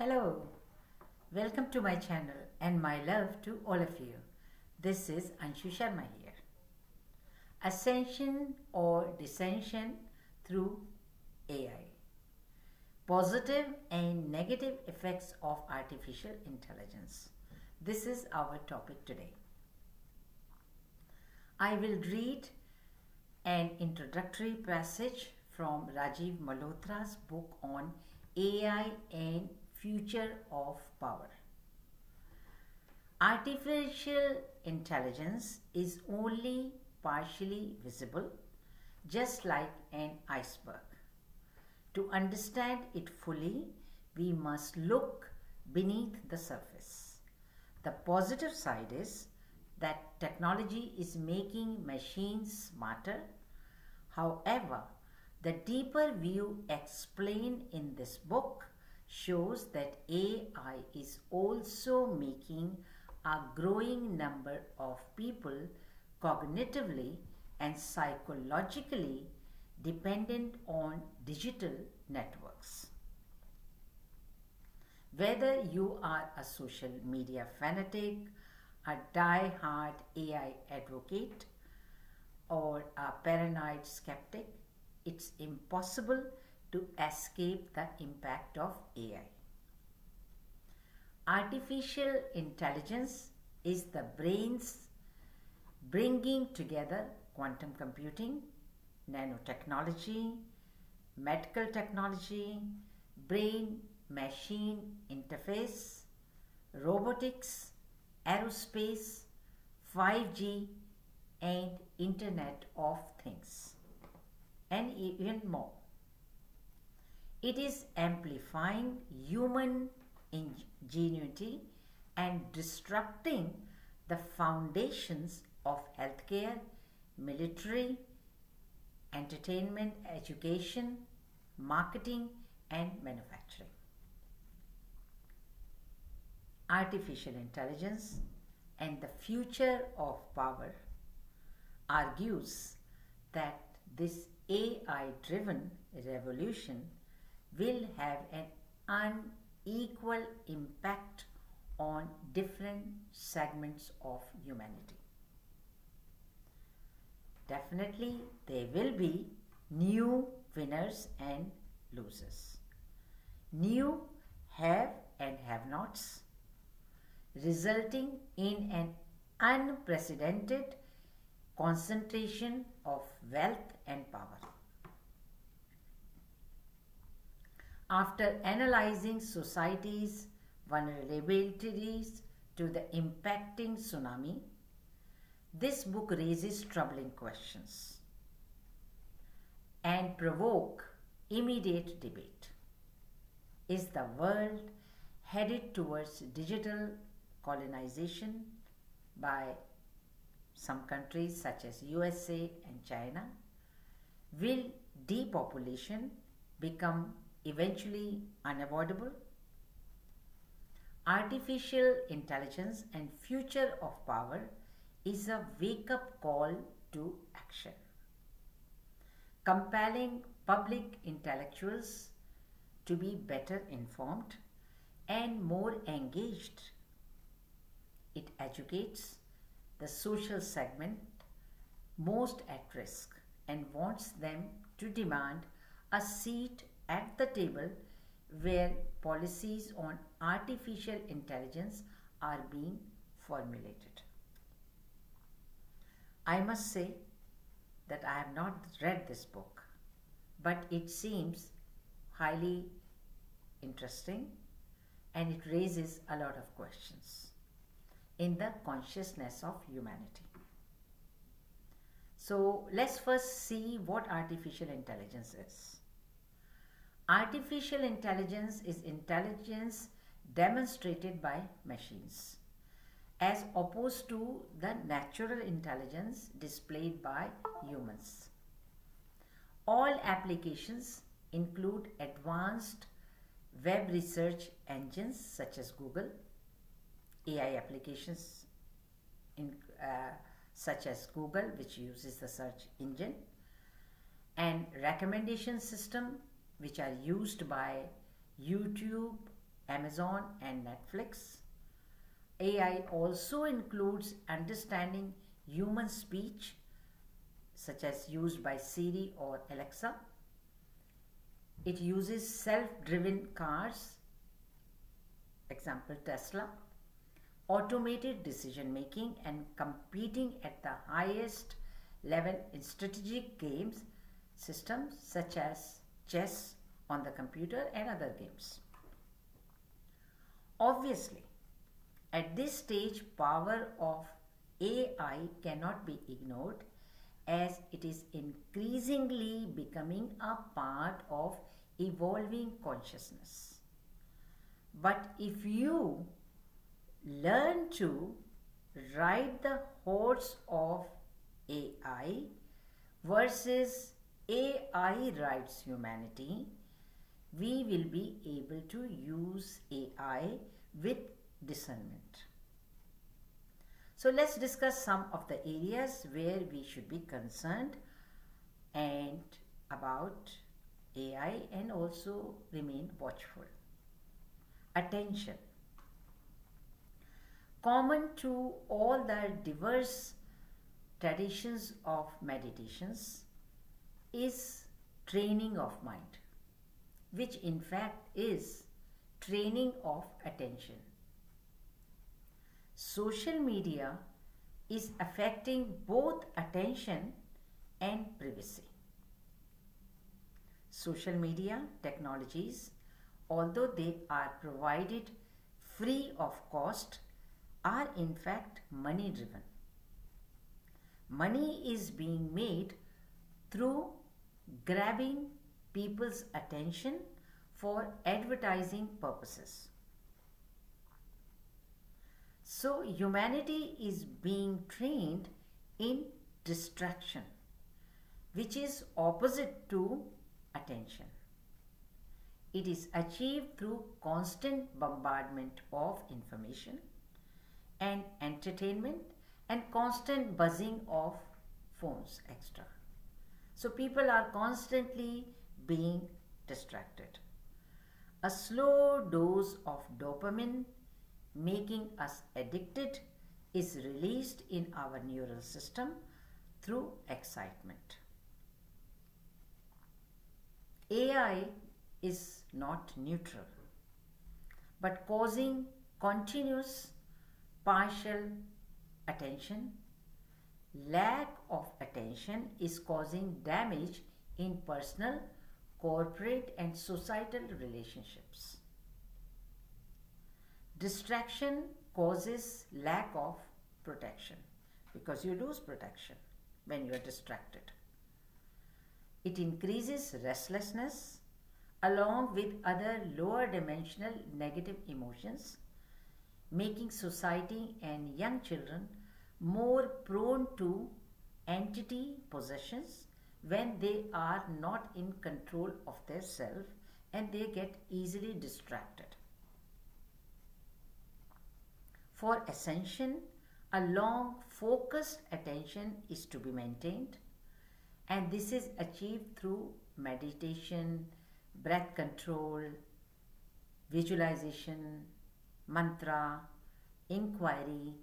Hello, welcome to my channel and my love to all of you. This is Anshu Sharma here. Ascension or dissension through AI. Positive and negative effects of artificial intelligence. This is our topic today. I will read an introductory passage from Rajiv Malhotra's book on AI and Future of Power. Artificial intelligence is only partially visible, just like an iceberg. To understand it fully, we must look beneath the surface. The positive side is that technology is making machines smarter. However, the deeper view explained in this book shows that AI is also making a growing number of people cognitively and psychologically dependent on digital networks. Whether you are a social media fanatic, a die-hard AI advocate, or a paranoid skeptic, it's impossible to escape the impact of AI. Artificial intelligence is the brain's bringing together quantum computing, nanotechnology, medical technology, brain-machine interface, robotics, aerospace, 5G, and Internet of Things, and even more. It is amplifying human ingenuity and disrupting the foundations of healthcare, military, entertainment, education, marketing, and manufacturing. Artificial intelligence and the future of power argues that this AI-driven revolution will have an unequal impact on different segments of humanity. Definitely, there will be new winners and losers. New have and have-nots, resulting in an unprecedented concentration of wealth and power. After analyzing society's vulnerabilities to the impacting tsunami, this book raises troubling questions and provoke immediate debate. Is the world headed towards digital colonization by some countries such as USA and China? Will depopulation become eventually unavoidable? Artificial intelligence and future of power is a wake-up call to action, compelling public intellectuals to be better informed and more engaged. It educates the social segment most at risk and wants them to demand a seat at the table where policies on artificial intelligence are being formulated. I must say that I have not read this book, but it seems highly interesting and it raises a lot of questions in the consciousness of humanity. So let's first see what artificial intelligence is. Artificial intelligence is intelligence demonstrated by machines, as opposed to the natural intelligence displayed by humans. All applications include advanced web research engines such as Google, AI applications such as Google, which uses the search engine, and recommendation system which are used by YouTube Amazon and Netflix. AI also includes understanding human speech, such as used by Siri or Alexa. It uses self-driven cars, example Tesla, automated decision making, and competing at the highest level in strategic games systems such as chess on the computer and other games. Obviously, at this stage, power of AI cannot be ignored as it is increasingly becoming a part of evolving consciousness. But if you learn to ride the horse of AI versus AI rides humanity, we will be able to use AI with discernment. So let's discuss some of the areas where we should be concerned and about AI and also remain watchful. Attention. Common to all the diverse traditions of meditations is training of mind, which in fact is training of attention. Social media is affecting both attention and privacy. Social media technologies, although they are provided free of cost, are in fact money driven. Money is being made through grabbing people's attention for advertising purposes. So humanity is being trained in distraction, which is opposite to attention. It is achieved through constant bombardment of information and entertainment and constant buzzing of phones extra. So people are constantly being distracted. A slow dose of dopamine, making us addicted, is released in our neural system through excitement. AI is not neutral, but causing continuous partial attention. Lack of attention is causing damage in personal, corporate, and societal relationships. Distraction causes lack of protection because you lose protection when you are distracted. It increases restlessness along with other lower dimensional negative emotions, making society and young children more prone to entity possessions when they are not in control of their self and they get easily distracted. For Ascension, a long focused attention is to be maintained, and this is achieved through meditation, breath control, visualization, mantra, inquiry,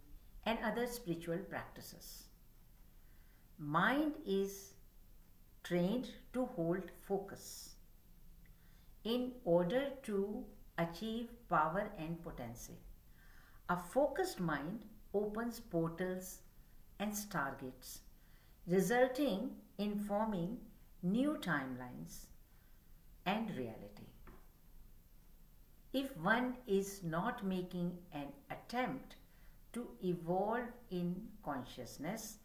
and other spiritual practices. Mind is trained to hold focus in order to achieve power and potency. A focused mind opens portals and stargates, resulting in forming new timelines and reality. If one is not making an attempt to evolve in consciousness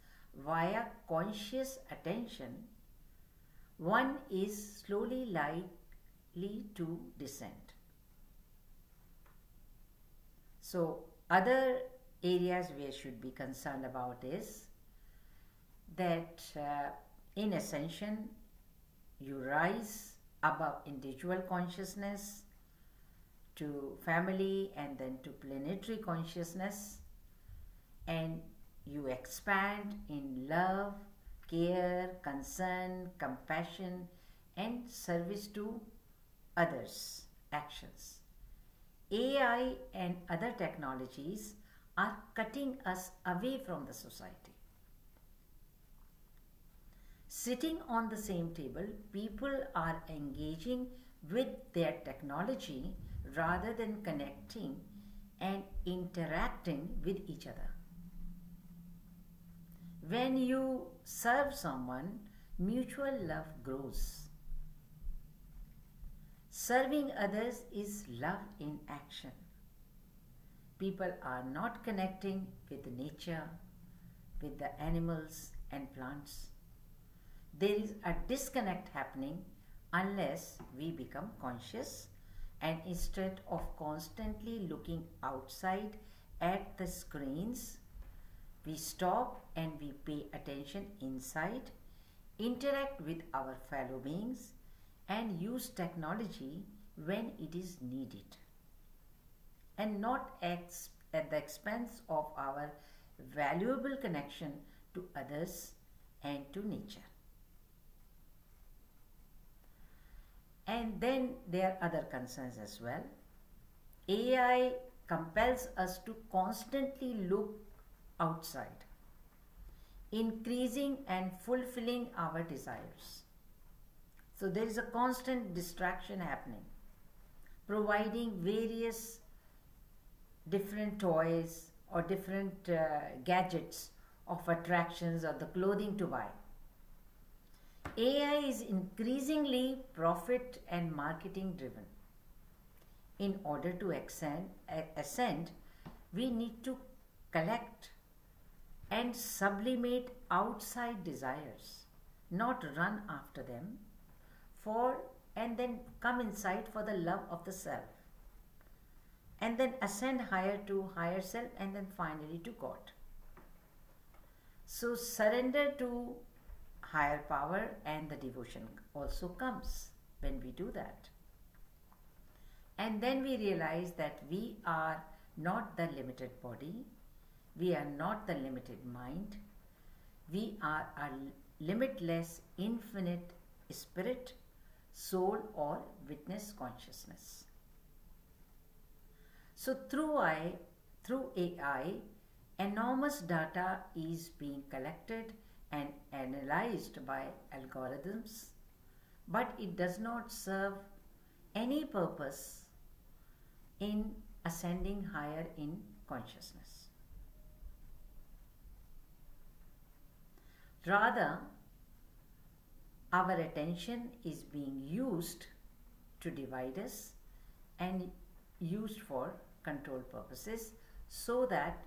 via conscious attention, one is slowly likely to descend. So, other areas we should be concerned about is that in Ascension, you rise above individual consciousness to family and then to planetary consciousness, and you expand in love, care, concern, compassion, and service to others' actions. AI and other technologies are cutting us away from the society. Sitting on the same table, people are engaging with their technology rather than connecting and interacting with each other. When you serve someone, mutual love grows. Serving others is love in action. People are not connecting with nature, with the animals and plants. There is a disconnect happening unless we become conscious, and instead of constantly looking outside at the screens, we stop and we pay attention inside, interact with our fellow beings, and use technology when it is needed, and not at the expense of our valuable connection to others and to nature. And then there are other concerns as well. AI compels us to constantly look outside, increasing and fulfilling our desires. So there is a constant distraction happening, providing various different toys or different gadgets of attractions or the clothing to buy. AI is increasingly profit and marketing driven. In order to ascend, we need to collect and sublimate outside desires, not run after them, and then come inside for the love of the self, and then ascend higher to higher self, and then finally to God. So surrender to higher power, and the devotion also comes when we do that. And then we realize that we are not the limited body, we are not the limited mind, we are a limitless, infinite spirit, soul, or witness consciousness. So through AI, enormous data is being collected and analyzed by algorithms, but it does not serve any purpose in ascending higher in consciousness. Rather, our attention is being used to divide us and used for control purposes, so that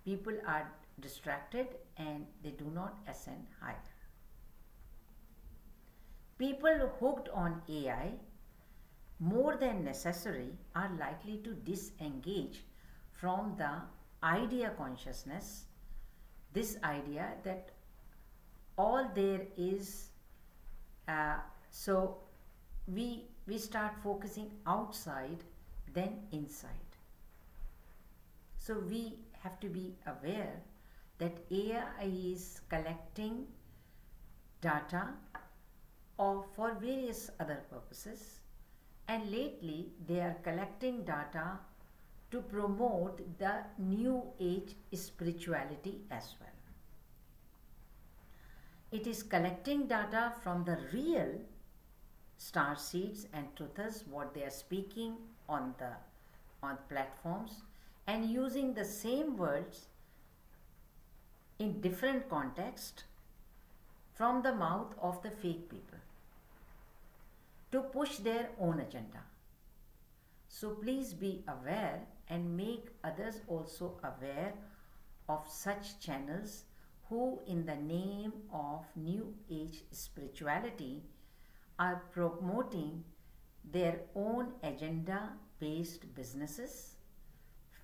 people are distracted and they do not ascend higher. People hooked on AI more than necessary are likely to disengage from the idea consciousness, this idea that all there is. So we start focusing outside, then inside. So we have to be aware that AI is collecting data for various other purposes, and lately they are collecting data to promote the new age spirituality as well. It is collecting data from the real star seeds and truthers, what they are speaking on platforms, and using the same words in different context from the mouth of the fake people to push their own agenda. So please be aware and make others also aware of such channels who, in the name of new age spirituality, are promoting their own agenda based businesses,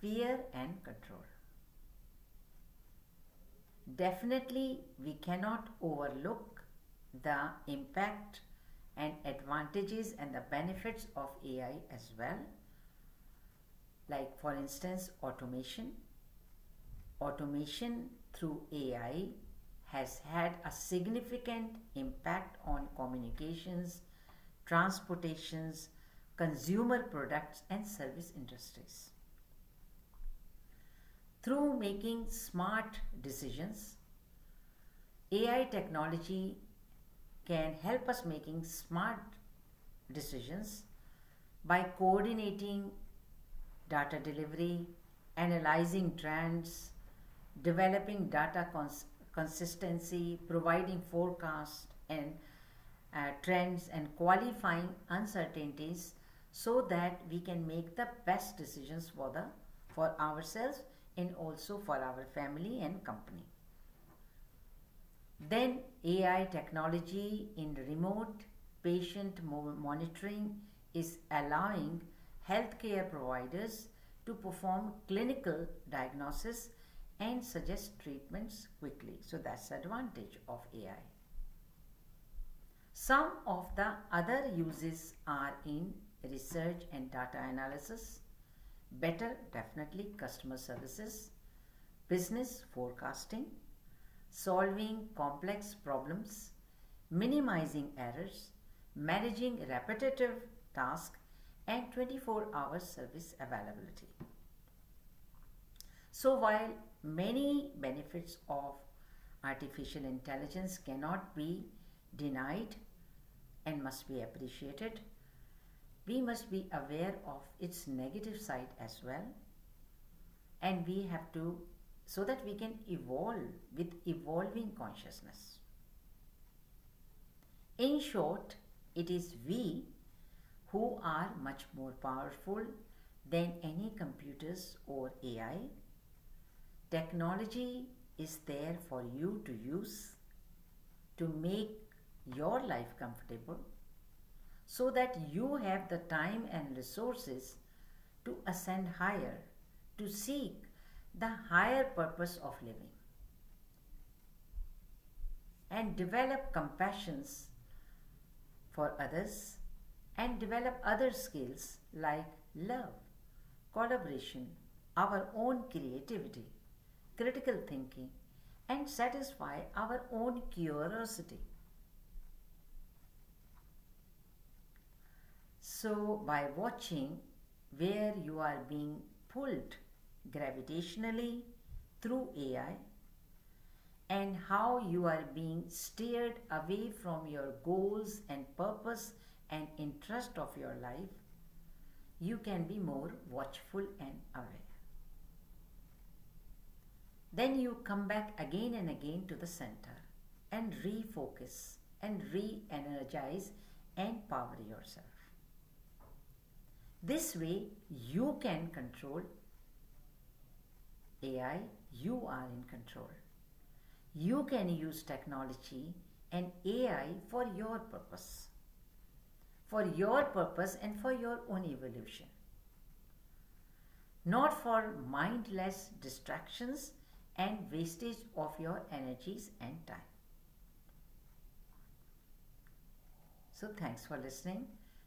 fear and control. Definitely we cannot overlook the impact and advantages and the benefits of AI as well. Like for instance, automation. Automation through AI has had a significant impact on communications, transportations, consumer products and service industries. Through making smart decisions, AI technology can help us making smart decisions by coordinating data delivery, analyzing trends, developing data consistency, providing forecasts and trends, and qualifying uncertainties so that we can make the best decisions for ourselves and also for our family and company. Then AI technology in remote patient monitoring is allowing healthcare providers to perform clinical diagnosis and suggest treatments quickly. So that's the advantage of AI. Some of the other uses are in research and data analysis, better definitely customer services, business forecasting, solving complex problems, minimizing errors, managing repetitive tasks, and 24-hour service availability. So while many benefits of artificial intelligence cannot be denied and must be appreciated, we must be aware of its negative side as well, and we have to, so that we can evolve with evolving consciousness. In short, it is we who are much more powerful than any computers or AI. Technology is there for you to use to make your life comfortable so that you have the time and resources to ascend higher, to seek the higher purpose of living, and develop compassions for others, and develop other skills like love, collaboration, our own creativity, critical thinking, and satisfy our own curiosity. So by watching where you are being pulled gravitationally through AI and how you are being steered away from your goals and purpose and interest of your life, you can be more watchful and aware. Then you come back again and again to the center and refocus and re-energize and power yourself. This way you can control AI, you are in control. You can use technology and AI for your purpose and for your own evolution. Not for mindless distractions and wastage of your energies and time. So thanks for listening.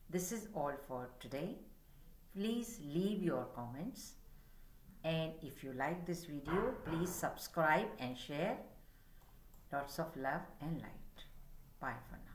This is all for today. Please leave your comments, and if you like this video, please subscribe and share. Lots of love and light. Bye for now.